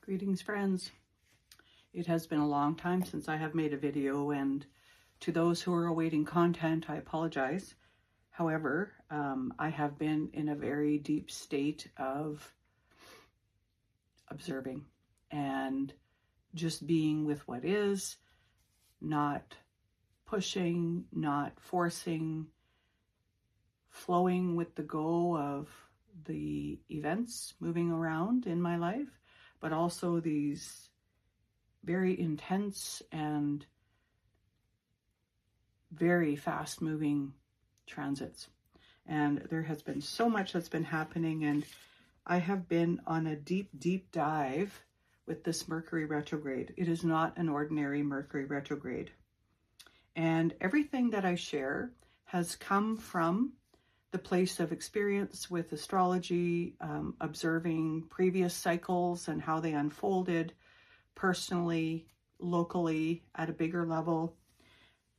Greetings, friends. It has been a long time since I have made a video, and to those who are awaiting content, I apologize. However, I have been in a very deep state of observing and just being with what is, not pushing, not forcing, flowing with the go of the events moving around in my life, but also these very intense and very fast moving transits. And there has been so much that's been happening, and I have been on a deep dive with this Mercury retrograde. It is not an ordinary Mercury retrograde. And everything that I share has come from the place of experience with astrology, observing previous cycles and how they unfolded personally, locally, at a bigger level,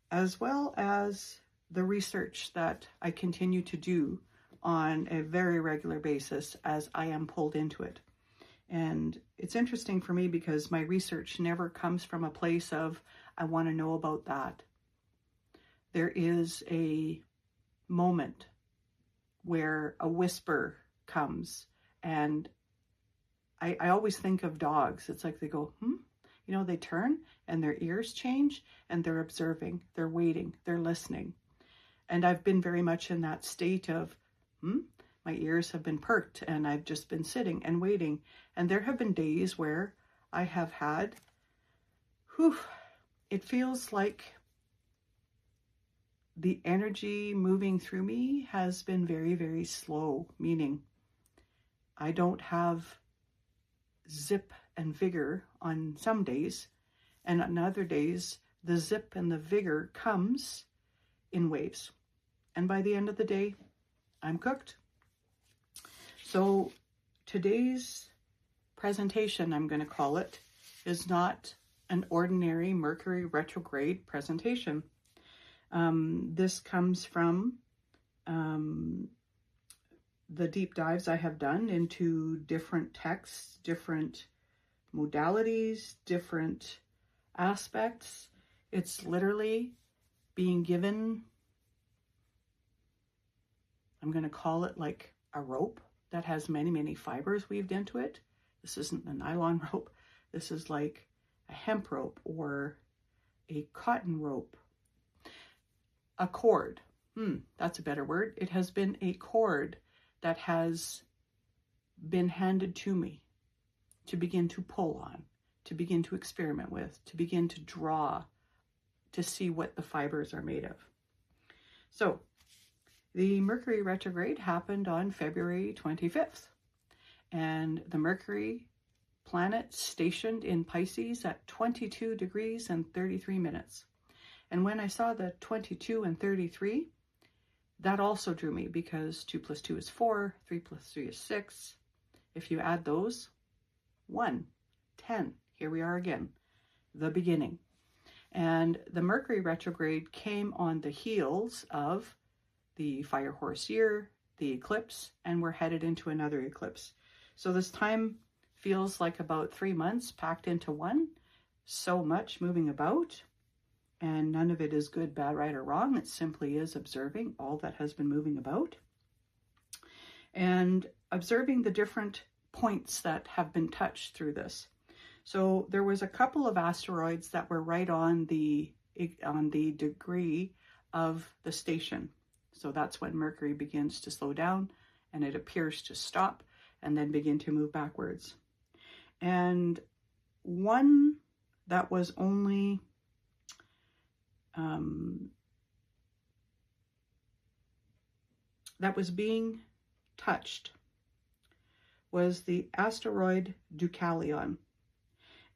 as well as the research that I continue to do on a very regular basis as I am pulled into it. And it's interesting for me because my research never comes from a place of, I want to know about that. There is a moment where a whisper comes, and I always think of dogs. It's like they go, you know, they turn and their ears change and they're observing, they're waiting, they're listening. And I've been very much in that state of, my ears have been perked and I've just been sitting and waiting. And there have been days where I have had, it feels like the energy moving through me has been very slow, meaning I don't have zip and vigor on some days, and on other days, the zip and the vigor comes in waves. And by the end of the day, I'm cooked. So today's presentation, I'm going to call it, is not an ordinary Mercury retrograde presentation. This comes from the deep dives I have done into different texts, different modalities, different aspects. It's literally being given, I'm going to call it like a rope that has many fibers weaved into it. This isn't a nylon rope. This is like a hemp rope or a cotton rope. A cord, that's a better word. It has been a cord that has been handed to me to begin to pull on, to begin to experiment with, to begin to draw, to see what the fibers are made of. So the Mercury retrograde happened on February 25th, and the Mercury planet stationed in Pisces at 22 degrees and 33 minutes. And when I saw the 22 and 33, that also drew me because 2 plus 2 is 4, 3 plus 3 is 6. If you add those, 1, 10. Here we are again, the beginning. And the Mercury retrograde came on the heels of the fire horse year, the eclipse, and we're headed into another eclipse. So this time feels like about 3 months packed into one. So much moving about. And none of it is good, bad, right, or wrong. It simply is observing all that has been moving about and observing the different points that have been touched through this. So there was a couple of asteroids that were right on the degree of the station. So that's when Mercury begins to slow down and it appears to stop and then begin to move backwards. And one that was only that was being touched was the asteroid Deucalion.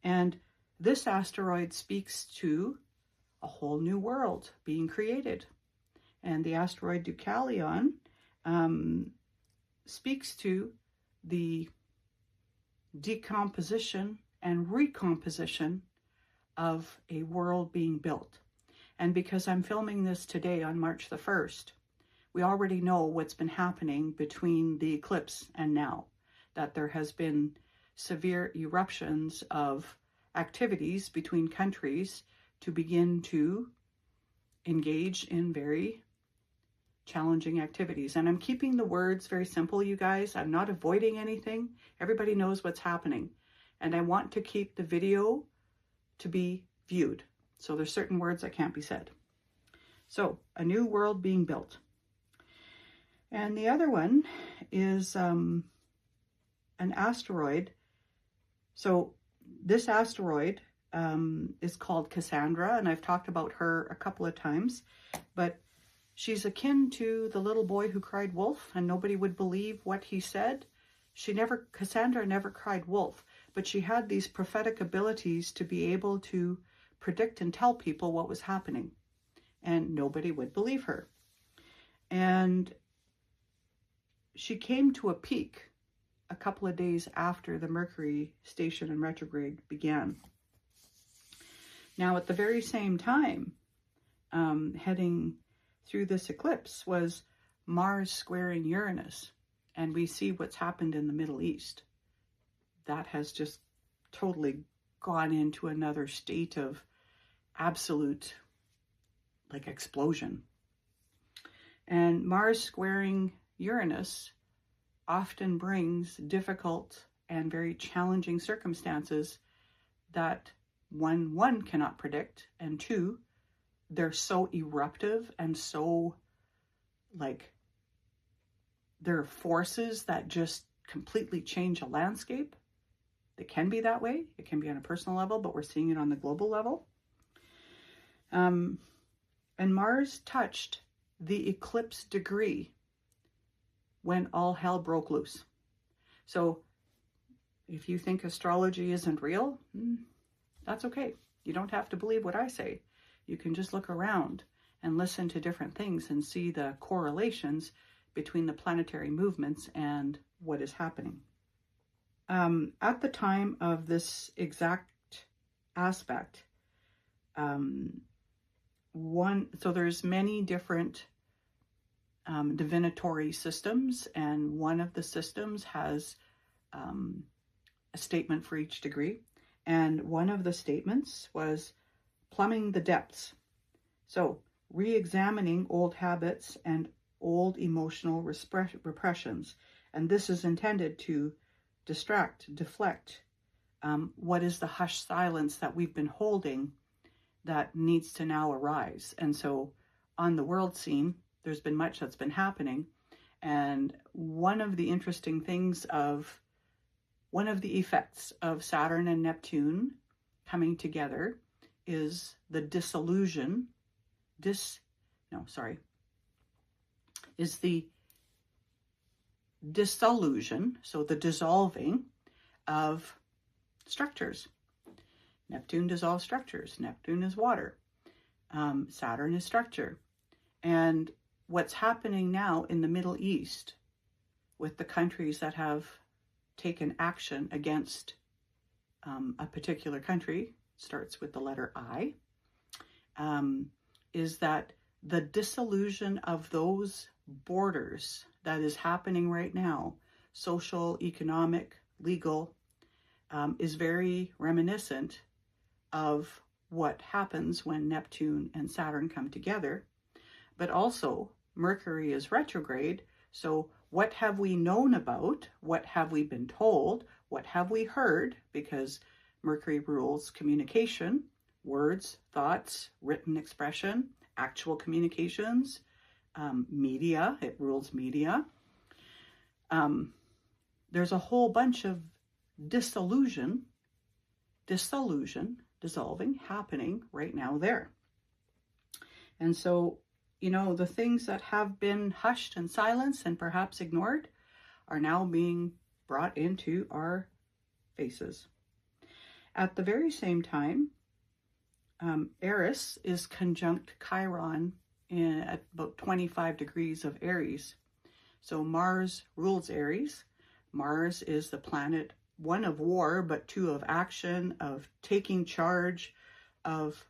And this asteroid speaks to a whole new world being created. And the asteroid Deucalion speaks to the decomposition and recomposition of a world being built. And because I'm filming this today on March the 1st, we already know what's been happening between the eclipse and now, that there has been severe eruptions of activities between countries to begin to engage in very challenging activities. And I'm keeping the words very simple, you guys. I'm not avoiding anything. Everybody knows what's happening. And I want to keep the video to be viewed. So there's certain words that can't be said. So, a new world being built. And the other one is an asteroid. So this asteroid is called Cassandra, and I've talked about her a couple of times, but she's akin to the little boy who cried wolf, and nobody would believe what he said. Cassandra never cried wolf, but she had these prophetic abilities to be able to predict and tell people what was happening, and nobody would believe her. And she came to a peak a couple of days after the Mercury station and retrograde began. Now, at the very same time, heading through this eclipse was Mars squaring Uranus. And we see what's happened in the Middle East. That has just totally gone into another state of absolute, like, explosion. And Mars squaring Uranus often brings difficult and very challenging circumstances that one cannot predict, and two, they're so eruptive and so, like, they're forces that just completely change a landscape. It can be that way. It can be on a personal level, but we're seeing it on the global level. And Mars touched the eclipse degree when all hell broke loose. So if you think astrology isn't real, that's okay. You don't have to believe what I say. You can just look around and listen to different things and see the correlations between the planetary movements and what is happening. At the time of this exact aspect, so there's many different divinatory systems, and one of the systems has a statement for each degree. And one of the statements was plumbing the depths. So re-examining old habits and old emotional repressions. And this is intended to distract, deflect what is the hushed silence that we've been holding that needs to now arise. And so on the world scene, there's been much that's been happening. And one of the interesting things one of the effects of Saturn and Neptune coming together is the dissolution, so the dissolving of structures. Neptune dissolves structures. Neptune is water. Saturn is structure. And what's happening now in the Middle East with the countries that have taken action against a particular country, starts with the letter I, is that the dissolution of those borders that is happening right now, social, economic, legal, is very reminiscent of what happens when Neptune and Saturn come together. But also, Mercury is retrograde, so what have we known about? What have we been told? What have we heard? Because Mercury rules communication, words, thoughts, written expression, actual communications, media. It rules media. There's a whole bunch of dissolving happening right now there. And so, the things that have been hushed and silenced and perhaps ignored are now being brought into our faces. At the very same time, Eris is conjunct Chiron at about 25 degrees of Aries. So Mars rules Aries. Mars is the planet, one of war, but two of action, of taking charge, of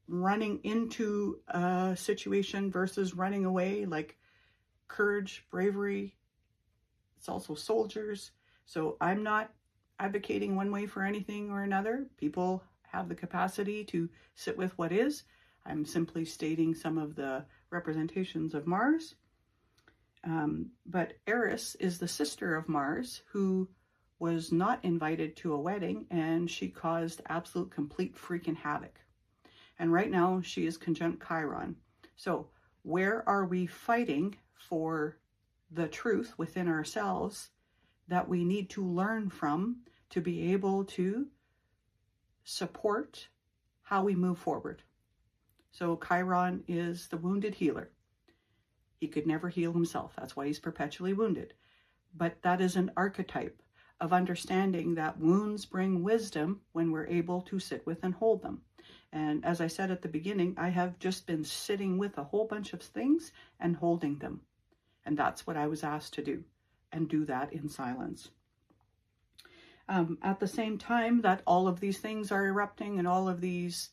running into a situation versus running away, like courage, bravery. It's also soldiers. So I'm not advocating one way for anything or another. People have the capacity to sit with what is. I'm simply stating some of the representations of Mars. But Eris is the sister of Mars, who was not invited to a wedding, and she caused absolute complete freaking havoc. And right now she is conjunct Chiron. So where are we fighting for the truth within ourselves that we need to learn from to be able to support how we move forward? So Chiron is the wounded healer. He could never heal himself. That's why he's perpetually wounded. But that is an archetype of understanding that wounds bring wisdom when we're able to sit with and hold them. And as I said at the beginning, I have just been sitting with a whole bunch of things and holding them. And that's what I was asked to do, and do that in silence. At the same time that all of these things are erupting and all of these,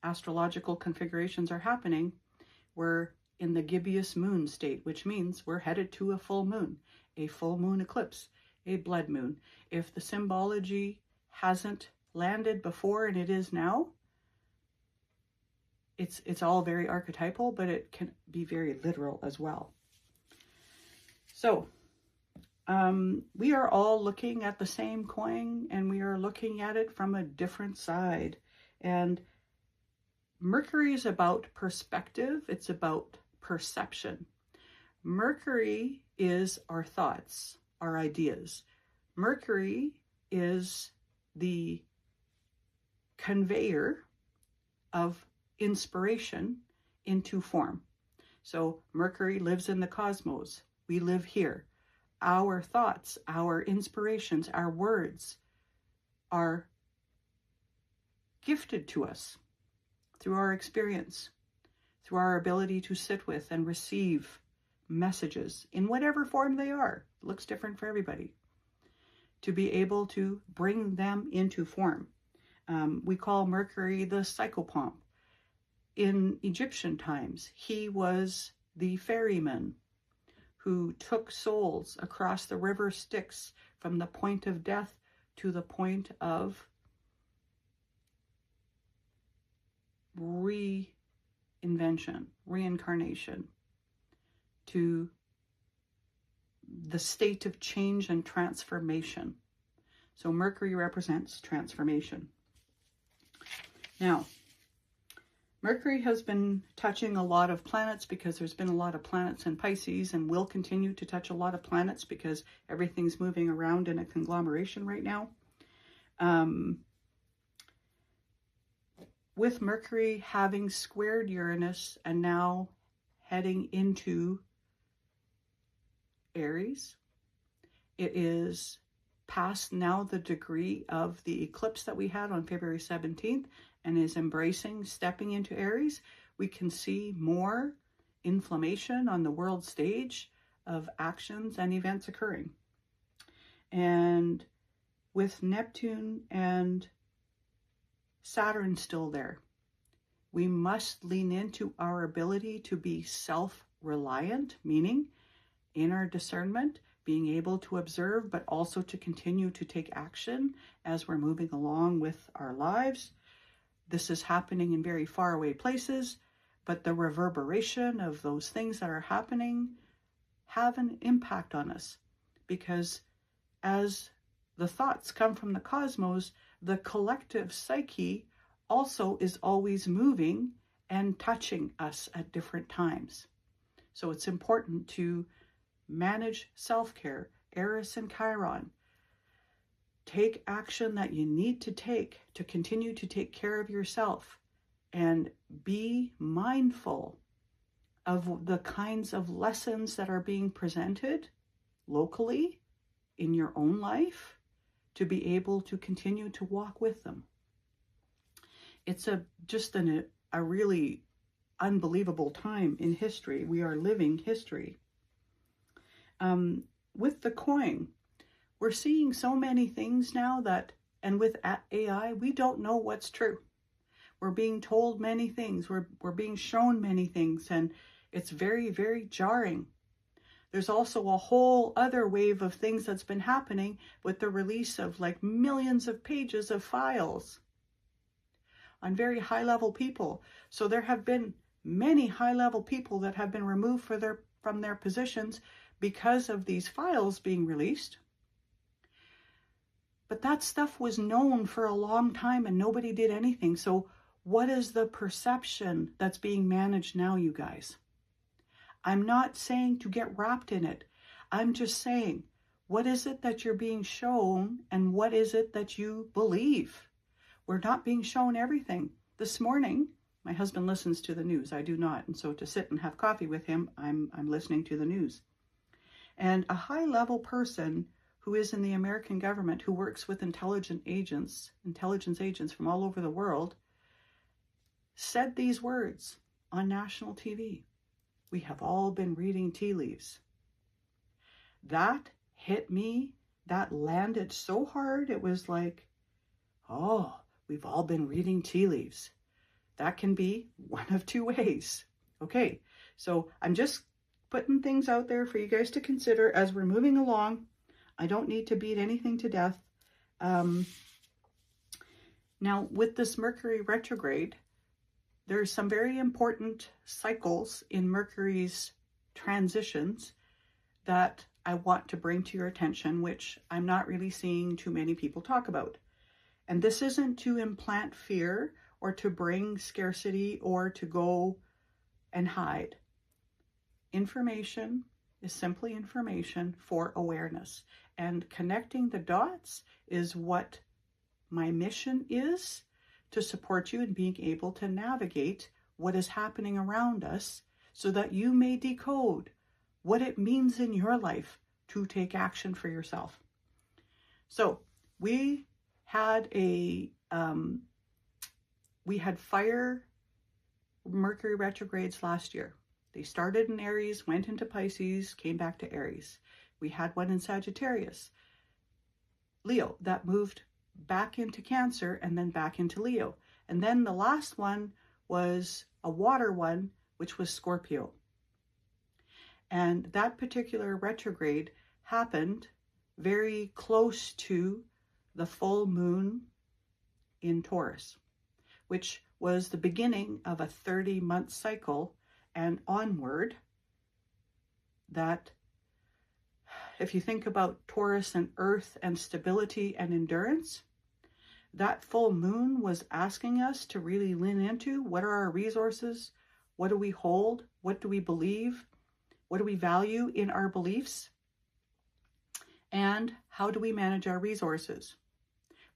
astrological configurations are happening, we're in the gibbous moon state, which means we're headed to a full moon eclipse, a blood moon. If the symbology hasn't landed before, and it is now, it's all very archetypal, but it can be very literal as well. So we are all looking at the same coin, and we are looking at it from a different side. And Mercury is about perspective. It's about perception. Mercury is our thoughts, our ideas. Mercury is the conveyor of inspiration into form. So Mercury lives in the cosmos. We live here. Our thoughts, our inspirations, our words are gifted to us through our experience, through our ability to sit with and receive messages in whatever form they are. It looks different for everybody. To be able to bring them into form. We call Mercury the psychopomp. In Egyptian times, he was the ferryman who took souls across the river Styx from the point of death to the point of reincarnation, to the state of change and transformation. So Mercury represents transformation. Now, Mercury has been touching a lot of planets because there's been a lot of planets in Pisces, and will continue to touch a lot of planets because everything's moving around in a conglomeration right now. With Mercury having squared Uranus and now heading into Aries, it is past now the degree of the eclipse that we had on February 17th and is embracing, stepping into Aries. We can see more inflammation on the world stage of actions and events occurring. And with Neptune and Saturn still there, we must lean into our ability to be self-reliant, meaning in our discernment, being able to observe, but also to continue to take action as we're moving along with our lives. This is happening in very far away places, but the reverberation of those things that are happening have an impact on us, because as the thoughts come from the cosmos, the collective psyche also is always moving and touching us at different times. So it's important to manage self-care, Eris and Chiron. Take action that you need to take to continue to take care of yourself, and be mindful of the kinds of lessons that are being presented locally in your own life to be able to continue to walk with them. It's a really unbelievable time in history. We are living history. With the coin, we're seeing so many things now and with AI, we don't know what's true. We're being told many things. We're being shown many things, and it's very, very jarring. There's also a whole other wave of things that's been happening with the release of like millions of pages of files on very high level people. So there have been many high level people that have been removed from their positions because of these files being released. But that stuff was known for a long time and nobody did anything. So what is the perception that's being managed now, you guys? I'm not saying to get wrapped in it. I'm just saying, what is it that you're being shown and what is it that you believe? We're not being shown everything. This morning, my husband listens to the news. I do not. And so to sit and have coffee with him, I'm listening to the news. And a high-level person who is in the American government, who works with intelligence agents from all over the world, said these words on national TV. We have all been reading tea leaves. That hit me. That landed so hard. It was like, oh, we've all been reading tea leaves. That can be one of two ways. Okay, so I'm just putting things out there for you guys to consider as we're moving along. I don't need to beat anything to death. Now, with this Mercury retrograde, there's some very important cycles in Mercury's transitions that I want to bring to your attention, which I'm not really seeing too many people talk about. And this isn't to implant fear or to bring scarcity or to go and hide. Information is simply information for awareness. And connecting the dots is what my mission is, to support you in being able to navigate what is happening around us so that you may decode what it means in your life to take action for yourself. So we had fire Mercury retrogrades last year. They started in Aries, went into Pisces, came back to Aries. We had one in Sagittarius, Leo, that moved back into Cancer and then back into Leo. And then the last one was a water one, which was Scorpio. And that particular retrograde happened very close to the full moon in Taurus, which was the beginning of a 30-month cycle and onward. That, if you think about Taurus and Earth and stability and endurance, that full moon was asking us to really lean into what are our resources, what do we hold, what do we believe, what do we value in our beliefs, and how do we manage our resources.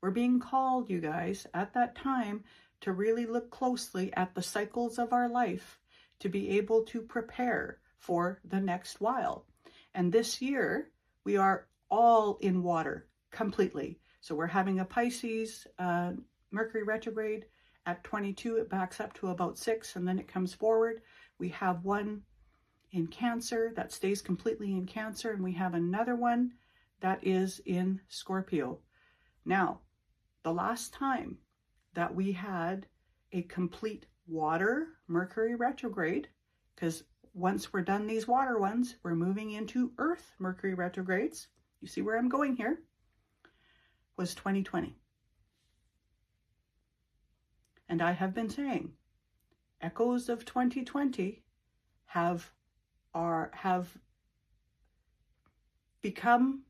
We're being called, you guys, at that time to really look closely at the cycles of our life to be able to prepare for the next while. And this year, we are all in water completely. So we're having a Pisces Mercury retrograde at 22. It backs up to about 6 and then it comes forward. We have one in Cancer that stays completely in Cancer, and we have another one that is in Scorpio. Now, the last time that we had a complete water Mercury retrograde, because once we're done these water ones, we're moving into Earth Mercury retrogrades. You see where I'm going here? Was 2020. And I have been saying, echoes of 2020 have become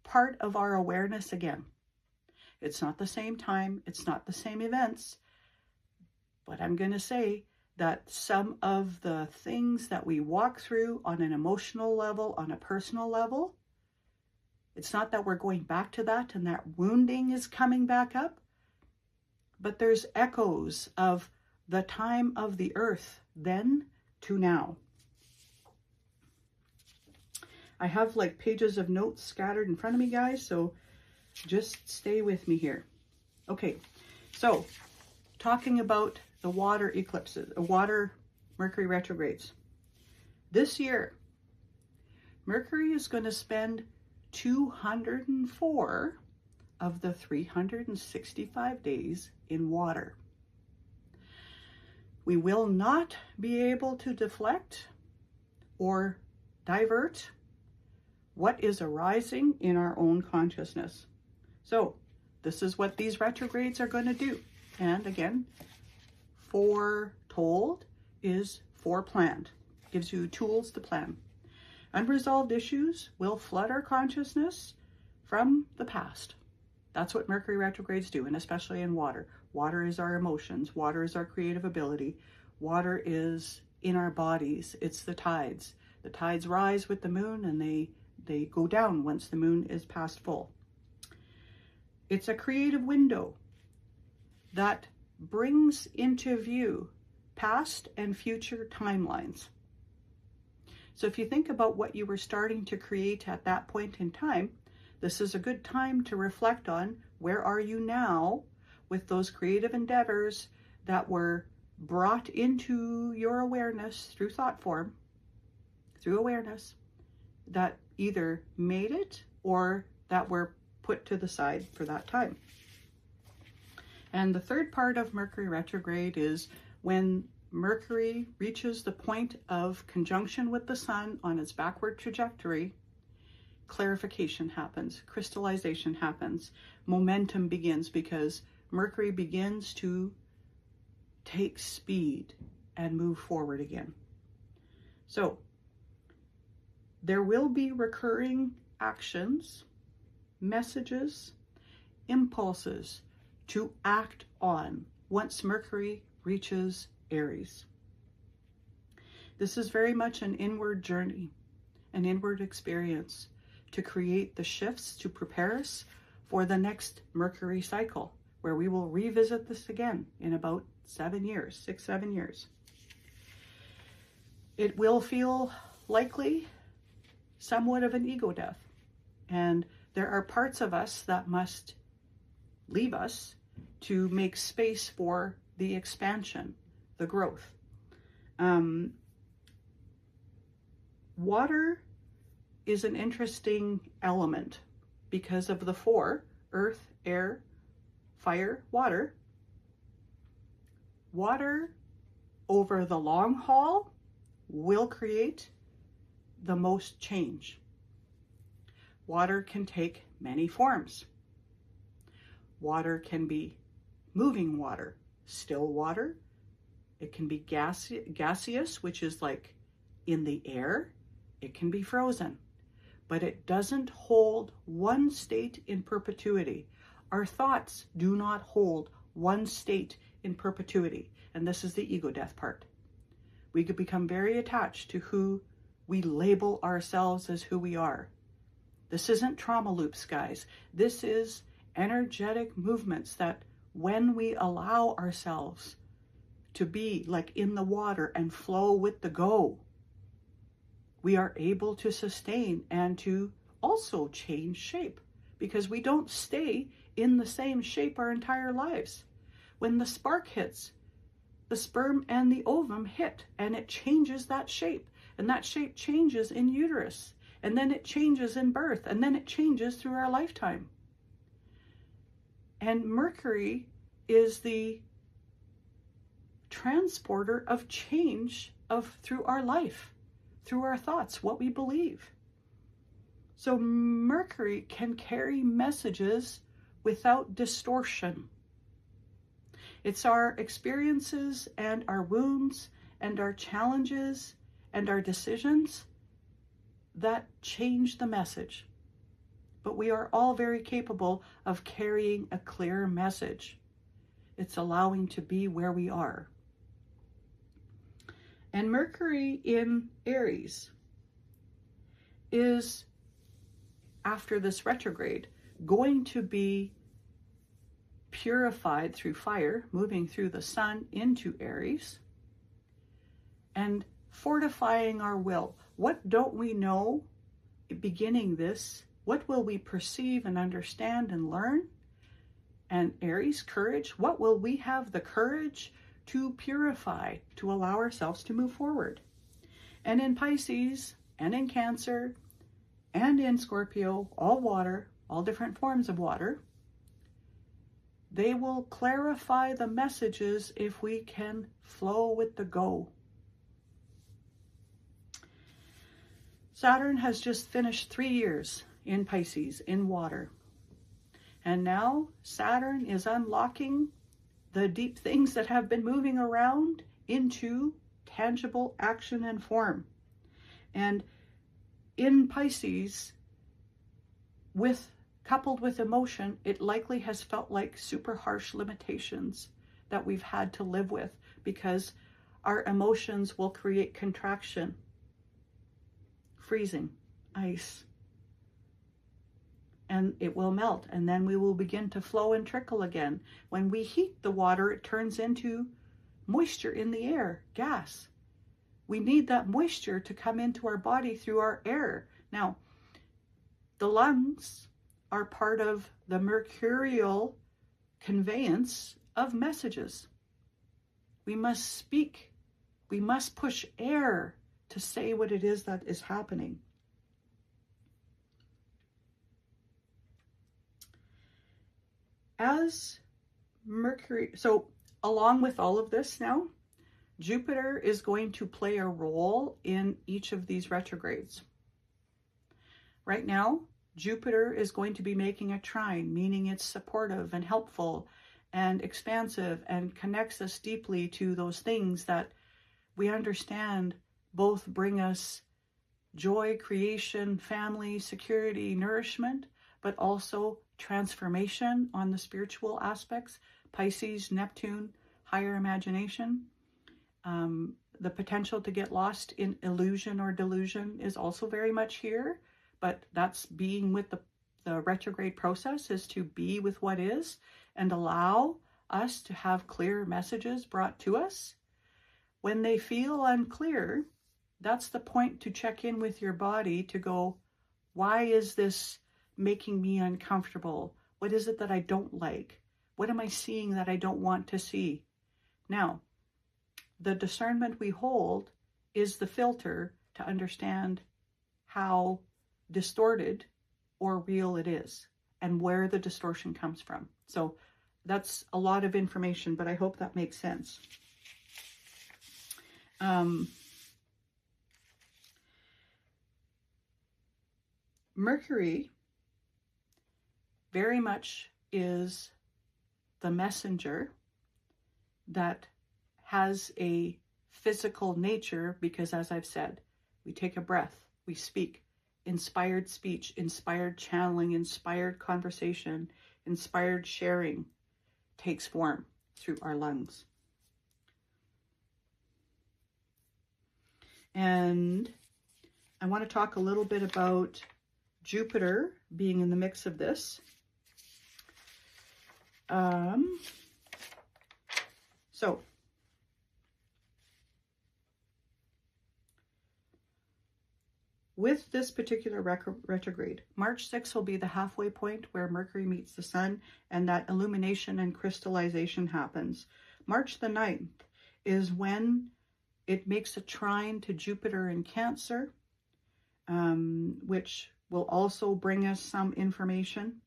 part of our awareness again. It's not the same time, it's not the same events, but I'm going to say that some of the things that we walk through on an emotional level, on a personal level, it's not that we're going back to that and that wounding is coming back up, but there's echoes of the time of the earth then to now. I have like pages of notes scattered in front of me, guys, so just stay with me here. Okay, so talking about the water eclipses, water Mercury retrogrades. This year, Mercury is going to spend 204 of the 365 days in water. We will not be able to deflect or divert what is arising in our own consciousness. So this is what these retrogrades are going to do. And again, foretold is foreplanned. Gives you tools to plan. Unresolved issues will flood our consciousness from the past. That's what Mercury retrogrades do, and especially in water. Water is our emotions. Water is our creative ability. Water is in our bodies. It's the tides. The tides rise with the moon, and they go down once the moon is past full. It's a creative window that brings into view past and future timelines. So if you think about what you were starting to create at that point in time, this is a good time to reflect on where are you now with those creative endeavors that were brought into your awareness through thought form, through awareness, that either made it or that were put to the side for that time. And the third part of Mercury retrograde is when Mercury reaches the point of conjunction with the Sun on its backward trajectory, clarification happens, crystallization happens, momentum begins, because Mercury begins to take speed and move forward again. So there will be recurring actions, messages, impulses to act on once Mercury reaches Aries. This is very much an inward journey, an inward experience to create the shifts to prepare us for the next Mercury cycle, where we will revisit this again in about 7 years, 6-7 years. It will feel likely somewhat of an ego death, and there are parts of us that must leave us to make space for the expansion, the growth. Water is an interesting element because of the four: earth, air, fire, water. Water over the long haul will create the most change. Water can take many forms. Water can be moving water, still water. It can be gaseous, which is like in the air. It can be frozen, but it doesn't hold one state in perpetuity. Our thoughts do not hold one state in perpetuity. And this is the ego death part. We could become very attached to who we label ourselves as who we are. This isn't trauma loops, guys. This is energetic movements that when we allow ourselves to be like in the water and flow with the go, we are able to sustain and to also change shape, because we don't stay in the same shape our entire lives. When the spark hits, the sperm and the ovum hit, and it changes that shape, and that shape changes in uterus, and then it changes in birth, and then it changes through our lifetime. And Mercury is the transporter of change through our life, through our thoughts, what we believe. So Mercury can carry messages without distortion. It's our experiences and our wounds and our challenges and our decisions that change the message. But we are all very capable of carrying a clear message. It's allowing to be where we are. And Mercury in Aries is, after this retrograde, going to be purified through fire, moving through the Sun into Aries, and fortifying our will. What don't we know beginning this? What will we perceive and understand and learn? And Aries, courage. What will we have the courage to purify, to allow ourselves to move forward? And in Pisces, and in Cancer, and in Scorpio, all water, all different forms of water, they will clarify the messages if we can flow with the go. Saturn has just finished 3 years in Pisces, in water. And now Saturn is unlocking the deep things that have been moving around into tangible action and form. And in Pisces, coupled with emotion, it likely has felt like super harsh limitations that we've had to live with, because our emotions will create contraction, freezing, ice, and it will melt, and then we will begin to flow and trickle again. When we heat the water, it turns into moisture in the air, gas. We need that moisture to come into our body through our air. Now, the lungs are part of the mercurial conveyance of messages. We must speak. We must push air to say what it is that is happening. As Mercury, so along with all of this now, Jupiter is going to play a role in each of these retrogrades. Right now, Jupiter is going to be making a trine, meaning it's supportive and helpful and expansive and connects us deeply to those things that we understand both bring us joy, creation, family, security, nourishment, but also transformation on the spiritual aspects. Pisces, Neptune, higher imagination. The potential to get lost in illusion or delusion is also very much here, but that's being with the retrograde process, is to be with what is and allow us to have clear messages brought to us. When they feel unclear, that's the point to check in with your body to go, why is this making me uncomfortable? What is it that I don't like? What am I seeing that I don't want to see? Now, the discernment we hold is the filter to understand how distorted or real it is and where the distortion comes from. So that's a lot of information, but I hope that makes sense. Mercury very much is the messenger that has a physical nature, because as I've said, we take a breath, we speak. Inspired speech, inspired channeling, inspired conversation, inspired sharing takes form through our lungs. And I want to talk a little bit about Jupiter being in the mix of this. So with this particular retrograde, March 6th will be the halfway point where Mercury meets the Sun and that illumination and crystallization happens. March the 9th is when it makes a trine to Jupiter in Cancer, which will also bring us some information.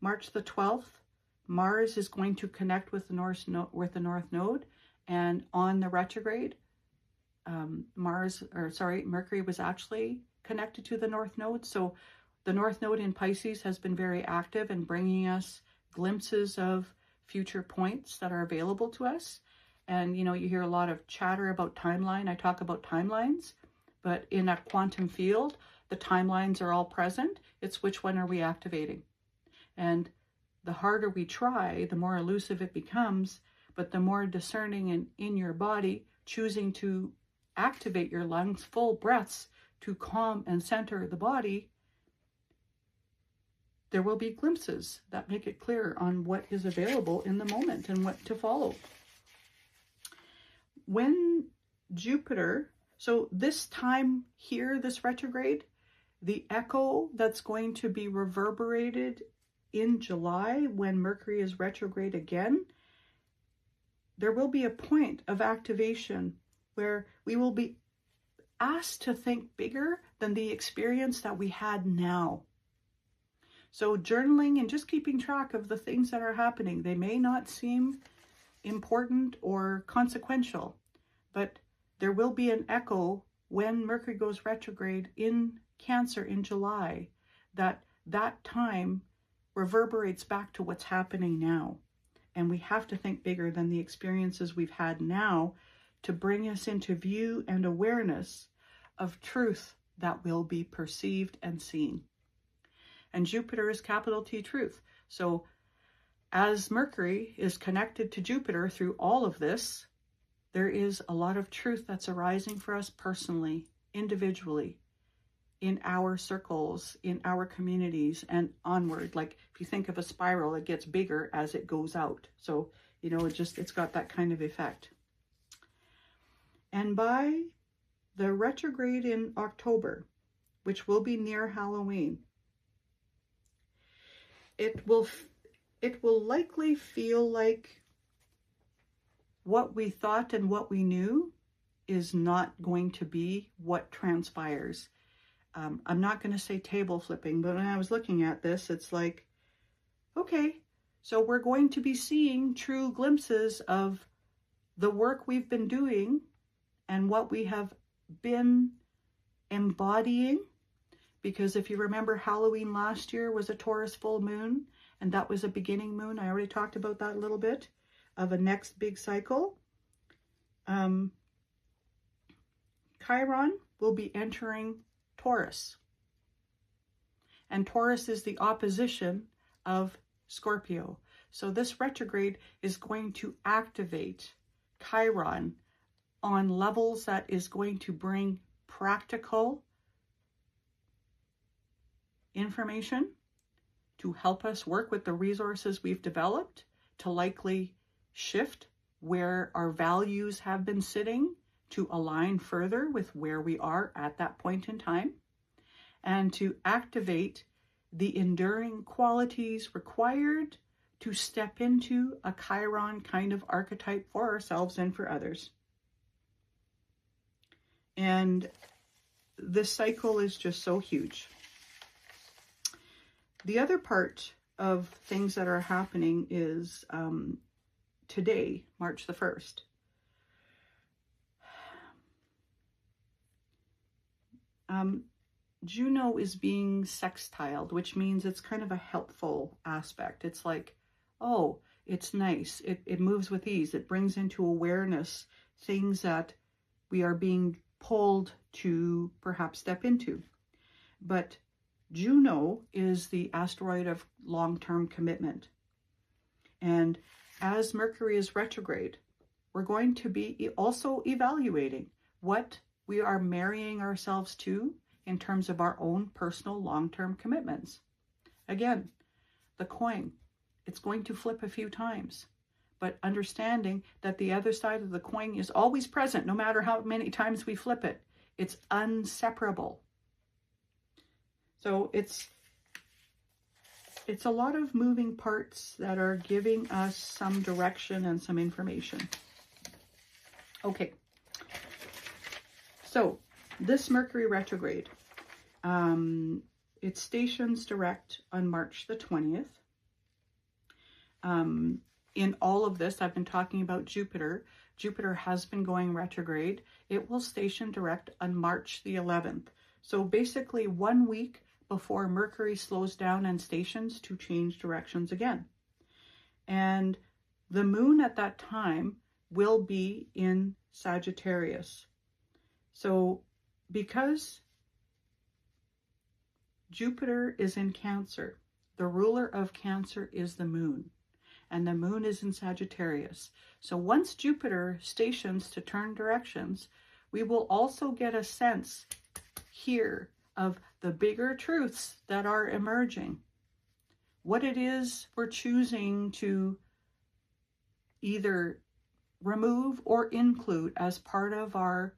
March the 12th, Mars is going to connect with the North Node, and on the retrograde, Mercury was actually connected to the North Node. So the North Node in Pisces has been very active in bringing us glimpses of future points that are available to us. And, you know, you hear a lot of chatter about timeline. I talk about timelines, but in a quantum field, the timelines are all present. It's which one are we activating? And the harder we try, the more elusive it becomes, but the more discerning in your body, choosing to activate your lungs, full breaths to calm and center the body, there will be glimpses that make it clear on what is available in the moment and what to follow. When Jupiter, so this time here, this retrograde, the echo that's going to be reverberated in July when Mercury is retrograde again, there will be a point of activation where we will be asked to think bigger than the experience that we had now. So journaling and just keeping track of the things that are happening, they may not seem important or consequential, but there will be an echo when Mercury goes retrograde in Cancer in July, that time reverberates back to what's happening now. And we have to think bigger than the experiences we've had now to bring us into view and awareness of truth that will be perceived and seen. And Jupiter is capital T truth. So as Mercury is connected to Jupiter through all of this, there is a lot of truth that's arising for us personally, individually, in our circles, in our communities, and onward. Like if you think of a spiral, it gets bigger as it goes out. So, you know, it's got that kind of effect. And by the retrograde in October, which will be near Halloween, it will likely feel like what we thought and what we knew is not going to be what transpires. I'm not going to say table flipping, but when I was looking at this, it's like, okay, so we're going to be seeing true glimpses of the work we've been doing and what we have been embodying. Because if you remember, Halloween last year was a Taurus full moon, and that was a beginning moon. I already talked about that a little bit, of a next big cycle. Chiron will be entering Taurus. And Taurus is the opposition of Scorpio. So this retrograde is going to activate Chiron on levels that is going to bring practical information to help us work with the resources we've developed to likely shift where our values have been sitting to align further with where we are at that point in time, and to activate the enduring qualities required to step into a Chiron kind of archetype for ourselves and for others. And this cycle is just so huge. The other part of things that are happening is today, March the 1st. Juno is being sextiled, which means it's kind of a helpful aspect. It's like, oh, it's nice. It moves with ease. It brings into awareness things that we are being pulled to perhaps step into. But Juno is the asteroid of long-term commitment. And as Mercury is retrograde, we're going to be also evaluating what we are marrying ourselves to in terms of our own personal long-term commitments. Again, the coin, it's going to flip a few times, but understanding that the other side of the coin is always present, no matter how many times we flip it. It's inseparable. So it's a lot of moving parts that are giving us some direction and some information. Okay. So this Mercury retrograde, it stations direct on March the 20th. In all of this, I've been talking about Jupiter. Jupiter has been going retrograde. It will station direct on March the 11th. So basically 1 week before Mercury slows down and stations to change directions again. And the moon at that time will be in Sagittarius. So because Jupiter is in Cancer, the ruler of Cancer is the moon, and the moon is in Sagittarius. So once Jupiter stations to turn directions, we will also get a sense here of the bigger truths that are emerging. What it is we're choosing to either remove or include as part of our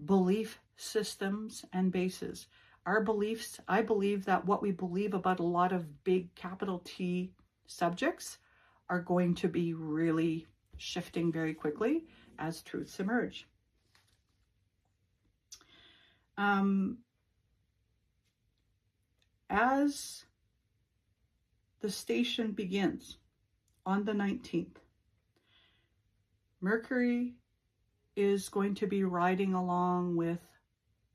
belief systems and bases. Our beliefs, I believe that what we believe about a lot of big capital T subjects are going to be really shifting very quickly as truths emerge. As the station begins on the 19th, Mercury is going to be riding along with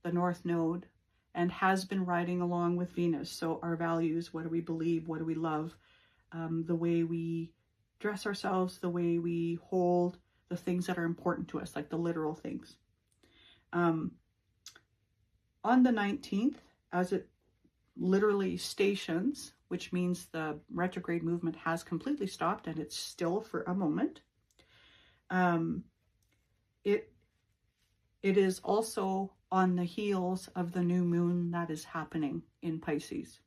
the North Node and has been riding along with Venus. So our values, what do we believe, what do we love, the way we dress ourselves, the way we hold the things that are important to us, like the literal things. On the 19th, as it literally stations, which means the retrograde movement has completely stopped and it's still for a moment, it is also on the heels of the new moon that is happening in Pisces.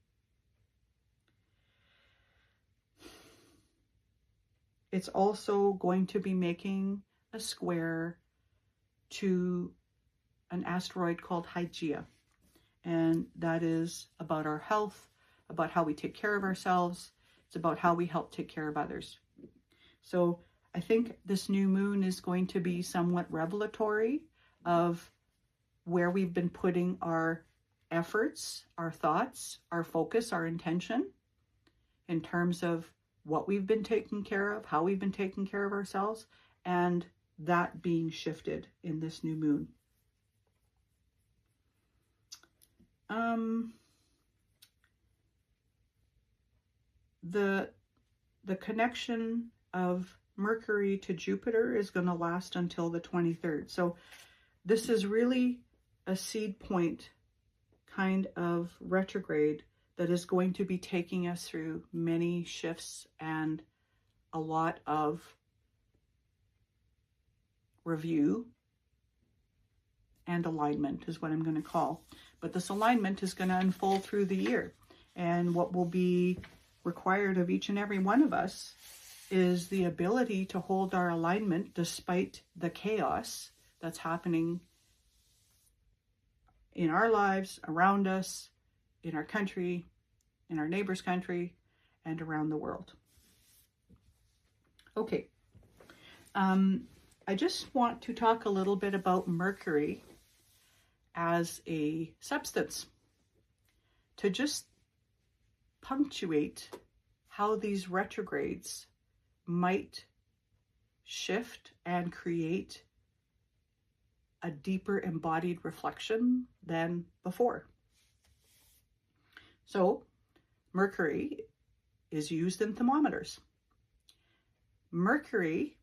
It's also going to be making a square to an asteroid called Hygeia. And that is about our health, about how we take care of ourselves. It's about how we help take care of others. So I think this new moon is going to be somewhat revelatory of where we've been putting our efforts, our thoughts, our focus, our intention in terms of what we've been taking care of, how we've been taking care of ourselves, and that being shifted in this new moon. The connection of Mercury to Jupiter is going to last until the 23rd. So this is really a seed point kind of retrograde that is going to be taking us through many shifts and a lot of review and alignment is what I'm going to call. But this alignment is going to unfold through the year. And what will be required of each and every one of us is the ability to hold our alignment despite the chaos that's happening in our lives, around us, in our country, in our neighbor's country, and around the world. Okay. I just want to talk a little bit about Mercury as a substance to just punctuate how these retrogrades might shift and create a deeper embodied reflection than before. So Mercury is used in thermometers. Mercury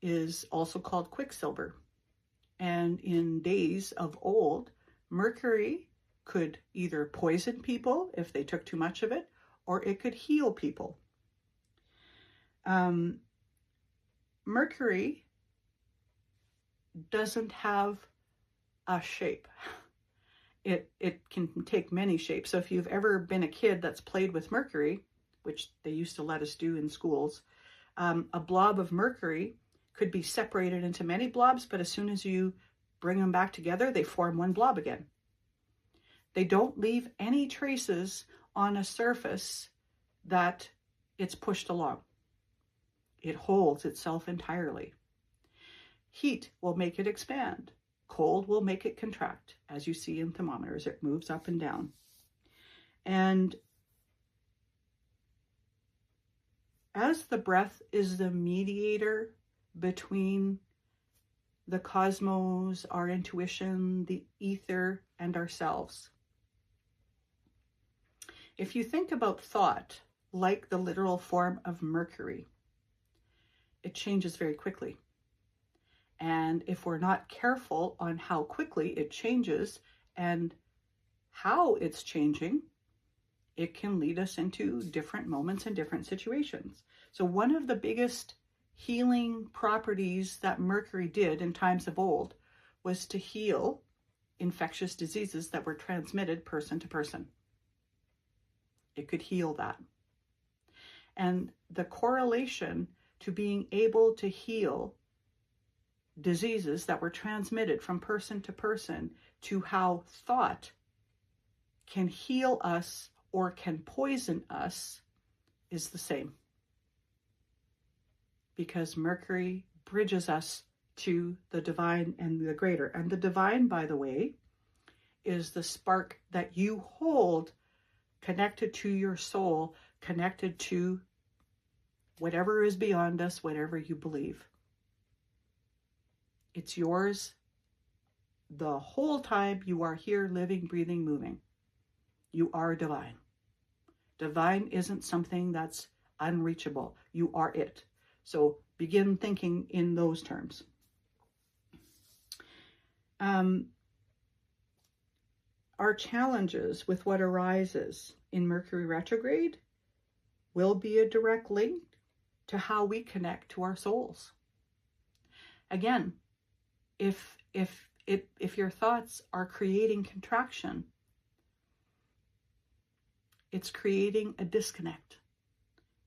is also called quicksilver. And in days of old, Mercury could either poison people if they took too much of it, or it could heal people. Mercury doesn't have a shape. It can take many shapes. So if you've ever been a kid that's played with Mercury, which they used to let us do in schools, a blob of Mercury could be separated into many blobs, but as soon as you bring them back together, they form one blob again. They don't leave any traces on a surface that it's pushed along. It holds itself entirely. Heat will make it expand. Cold will make it contract. As you see in thermometers, it moves up and down. And as the breath is the mediator between the cosmos, our intuition, the ether, and ourselves. If you think about thought like the literal form of Mercury, it changes very quickly. And if we're not careful on how quickly it changes and how it's changing, it can lead us into different moments and different situations. So one of the biggest healing properties that Mercury did in times of old was to heal infectious diseases that were transmitted person to person. It could heal that. And the correlation to being able to heal diseases that were transmitted from person to person to how thought can heal us or can poison us is the same. Because Mercury bridges us to the divine and the greater. And the divine, by the way, is the spark that you hold connected to your soul, connected to whatever is beyond us, whatever you believe. It's yours the whole time you are here, living, breathing, moving. You are divine. Divine isn't something that's unreachable. You are it. So begin thinking in those terms. Our challenges with what arises in Mercury retrograde will be a direct link to how we connect to our souls. Again, if your thoughts are creating contraction, it's creating a disconnect,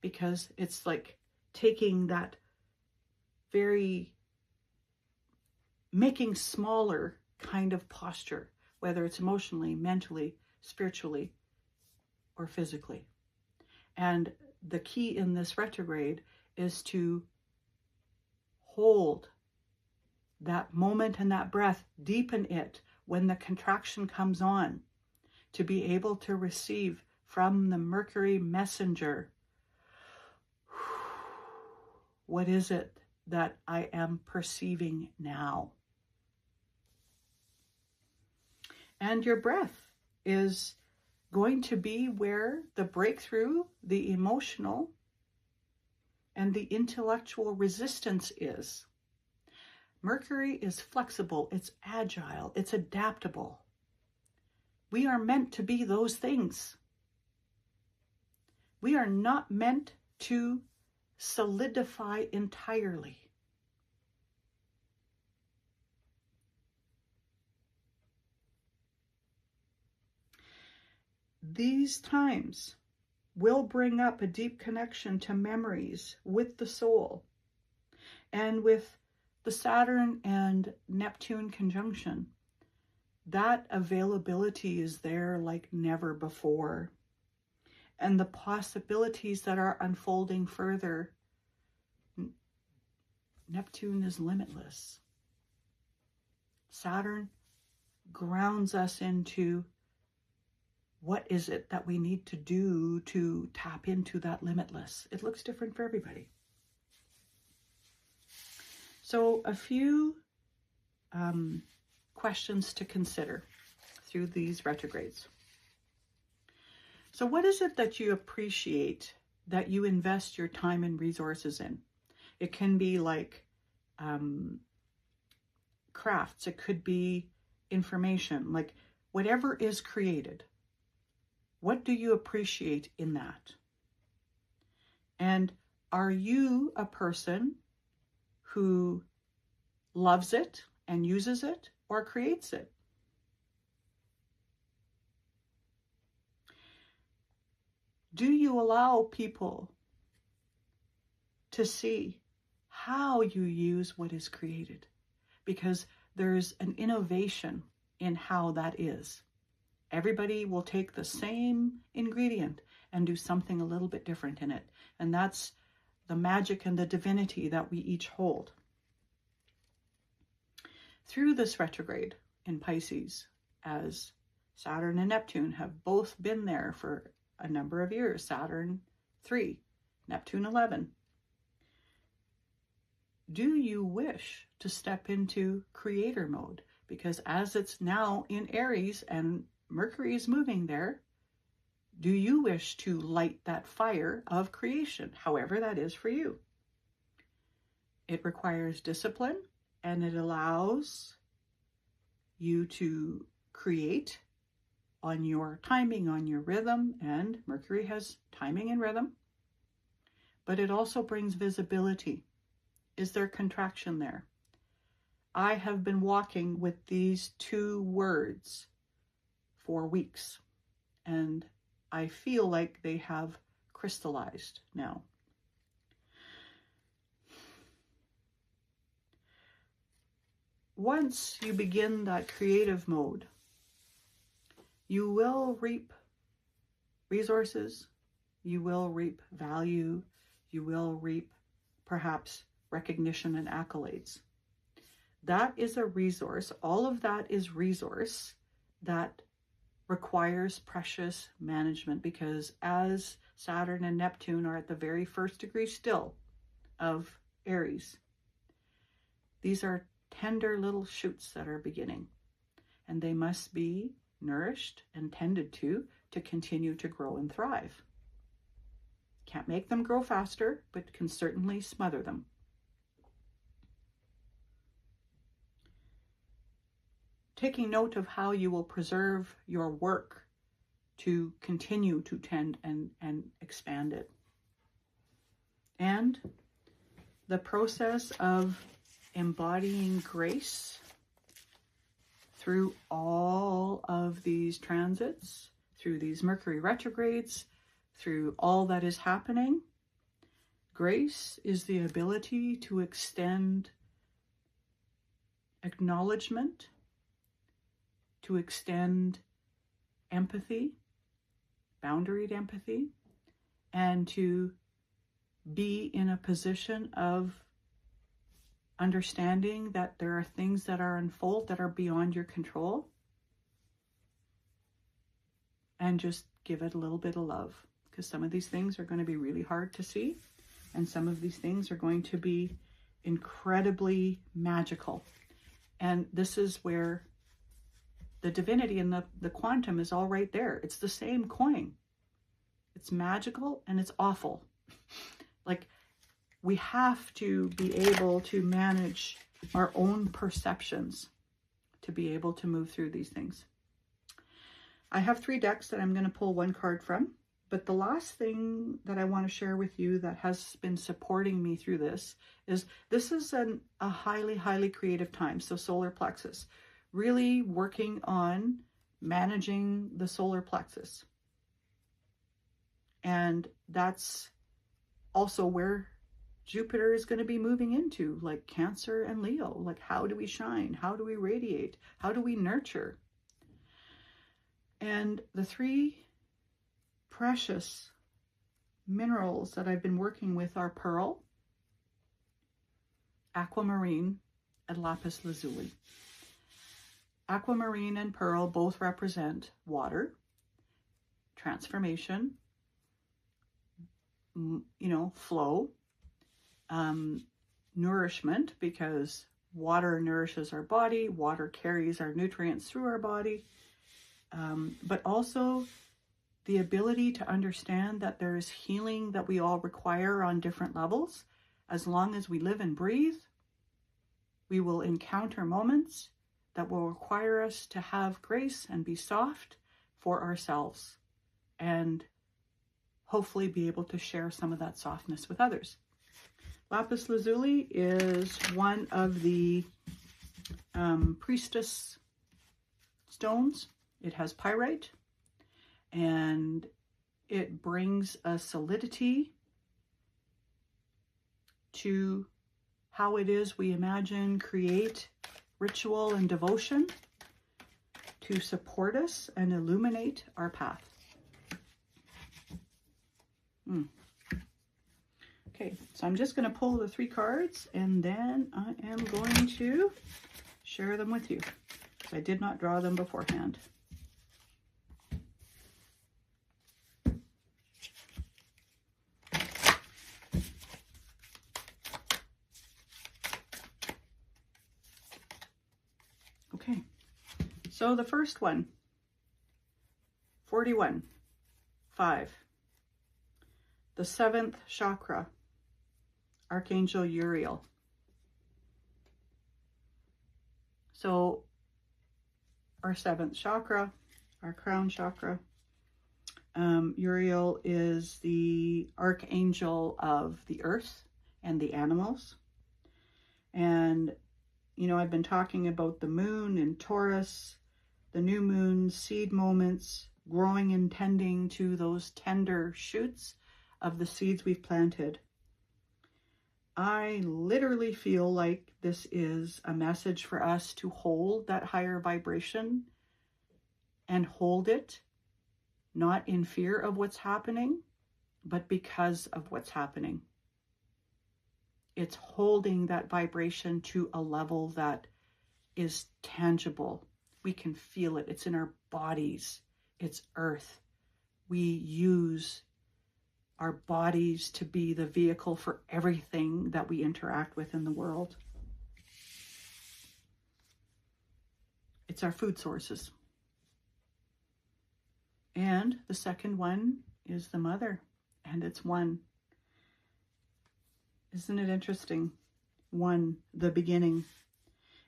because it's like taking that making smaller kind of posture, whether it's emotionally, mentally, spiritually, or physically. And the key in this retrograde is to hold that moment and that breath, deepen it when the contraction comes on, to be able to receive from the Mercury messenger, what is it that I am perceiving now? And your breath is going to be where the breakthrough, the emotional, and the intellectual resistance is. Mercury is flexible, it's agile, it's adaptable. We are meant to be those things. We are not meant to solidify entirely. These times will bring up a deep connection to memories with the soul. And with the Saturn and Neptune conjunction, that availability is there like never before. And the possibilities that are unfolding further, Neptune is limitless. Saturn grounds us into what is it that we need to do to tap into that limitless. It looks different for everybody. So a few questions to consider through these retrogrades. So what is it that you appreciate that you invest your time and resources in? It can be like crafts. It could be information, like whatever is created. What do you appreciate in that? And are you a person who loves it and uses it or creates it? Do you allow people to see how you use what is created? Because there's an innovation in how that is. Everybody will take the same ingredient and do something a little bit different in it. And that's the magic and the divinity that we each hold. Through this retrograde in Pisces, as Saturn and Neptune have both been there for a number of years, Saturn 3, Neptune 11, do you wish to step into creator mode? Because as it's now in Aries and Mercury is moving there, do you wish to light that fire of creation, however that is for you? It requires discipline, and it allows you to create on your timing, on your rhythm, and Mercury has timing and rhythm, but it also brings visibility. Is there contraction there? I have been walking with these two words for weeks, and I feel like they have crystallized now. Once you begin that creative mode, you will reap resources, you will reap value, you will reap perhaps recognition and accolades. That is a resource. All of that is resource that requires precious management, because as Saturn and Neptune are at the very first degree still of Aries, these are tender little shoots that are beginning. And they must be nourished and tended to continue to grow and thrive. Can't make them grow faster, but can certainly smother them. Taking note of how you will preserve your work to continue to tend and expand it. And the process of embodying grace through all of these transits, through these Mercury retrogrades, through all that is happening. Grace is the ability to extend acknowledgement, to extend empathy, boundaried empathy, and to be in a position of understanding that there are things that are unfold that are beyond your control, and just give it a little bit of love, because some of these things are going to be really hard to see, and some of these things are going to be incredibly magical. And this is where the divinity and the quantum is all right there. It's the same coin. It's magical and it's awful. Like, we have to be able to manage our own perceptions to be able to move through these things. I have 3 decks that I'm going to pull 1 card from, but the last thing that I want to share with you that has been supporting me through this is a highly, highly creative time. So solar plexus, really working on managing the solar plexus. And that's also where Jupiter is going to be moving into, like Cancer and Leo. Like, how do we shine? How do we radiate? How do we nurture? And the 3 precious minerals that I've been working with are pearl, aquamarine, and lapis lazuli. Aquamarine and pearl both represent water, transformation, flow, nourishment, because water nourishes our body, water carries our nutrients through our body, but also the ability to understand that there is healing that we all require on different levels. As long as we live and breathe, we will encounter moments that will require us to have grace and be soft for ourselves, and hopefully be able to share some of that softness with others. Lapis lazuli is one of the priestess stones. It has pyrite, and it brings a solidity to how it is we imagine, create ritual and devotion to support us and illuminate our path. Okay, so I'm just going to pull the 3 cards, and then I am going to share them with you. I did not draw them beforehand. Okay, so the first one, 41, 5, the 7th chakra, Archangel Uriel. So our 7th chakra, our crown chakra, Uriel is the archangel of the earth and the animals. And I've been talking about the moon in Taurus, the new moon, seed moments, growing and tending to those tender shoots of the seeds we've planted. I literally feel like this is a message for us to hold that higher vibration and hold it, not in fear of what's happening, but because of what's happening. It's holding that vibration to a level that is tangible. We can feel it. It's in our bodies. It's earth. We use our bodies to be the vehicle for everything that we interact with in the world. It's our food sources. And the second one is the mother, and it's one. Isn't it interesting? One, the beginning.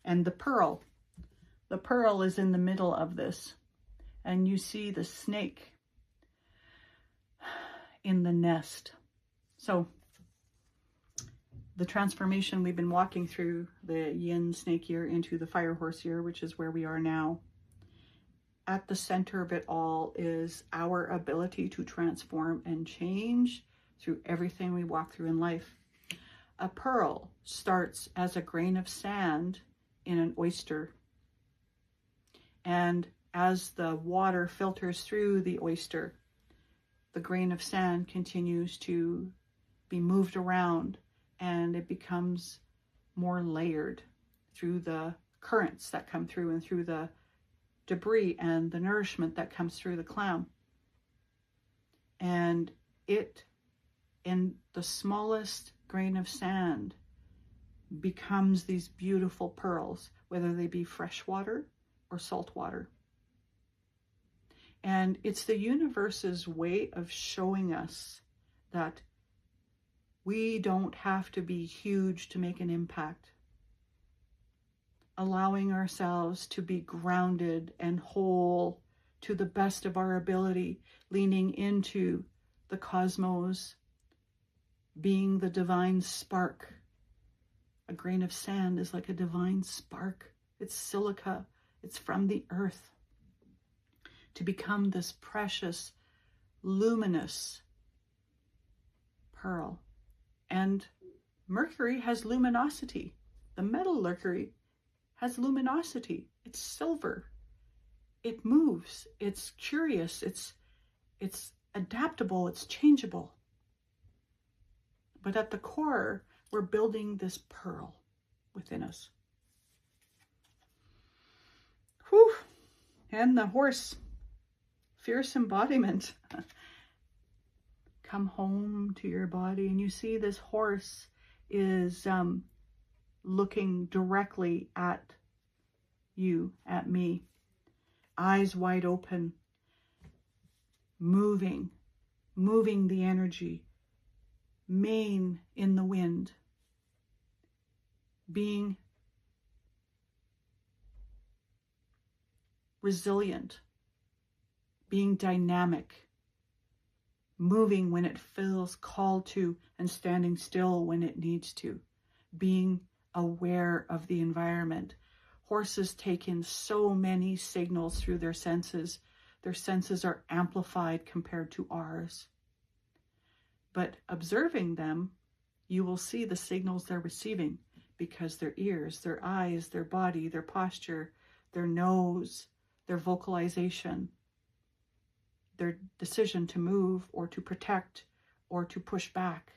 And the pearl. The pearl is in the middle of this. And you see the snake in the nest. So the transformation we've been walking through, the yin snake year into the fire horse year, which is where we are now. At the center of it all is our ability to transform and change through everything we walk through in life. A pearl starts as a grain of sand in an oyster. And as the water filters through the oyster, the grain of sand continues to be moved around, and it becomes more layered through the currents that come through and through the debris and the nourishment that comes through the clam. And it, in the smallest grain of sand, becomes these beautiful pearls, whether they be fresh water or salt water. And it's the universe's way of showing us that we don't have to be huge to make an impact. Allowing ourselves to be grounded and whole to the best of our ability, leaning into the cosmos, being the divine spark. A grain of sand is like a divine spark. It's silica. It's from the earth. To become this precious, luminous pearl. And Mercury has luminosity. The metal Mercury has luminosity. It's silver. It moves. It's curious. It's adaptable. It's changeable. But at the core, we're building this pearl within us. Whew. And the horse. Fierce embodiment. Come home to your body, and you see this horse is looking directly at you, at me, eyes wide open, moving the energy, mane in the wind, being resilient, being dynamic, moving when it feels called to, and standing still when it needs to, being aware of the environment. Horses take in so many signals through their senses. Their senses are amplified compared to ours. But observing them, you will see the signals they're receiving, because their ears, their eyes, their body, their posture, their nose, their vocalization, their decision to move or to protect or to push back.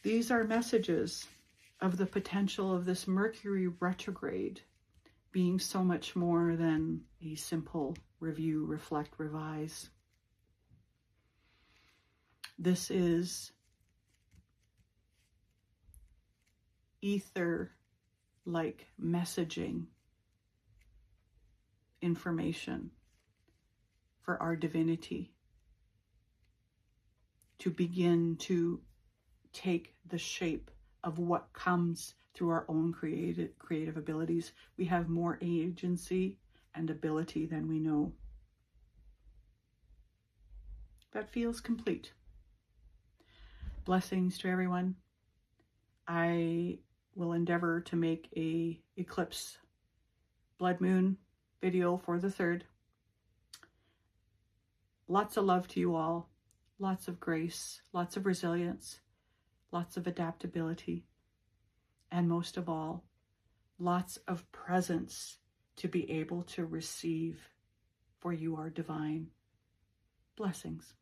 These are messages of the potential of this Mercury retrograde being so much more than a simple review, reflect, revise. This is ether-like messaging, information for our divinity to begin to take the shape of what comes through our own creative abilities. We have more agency and ability than we know. That feels complete. Blessings to everyone. I will endeavor to make a eclipse blood moon video for the 3rd. Lots of love to you all. Lots of grace, lots of resilience, lots of adaptability, and most of all, lots of presence to be able to receive, for you are divine. Blessings.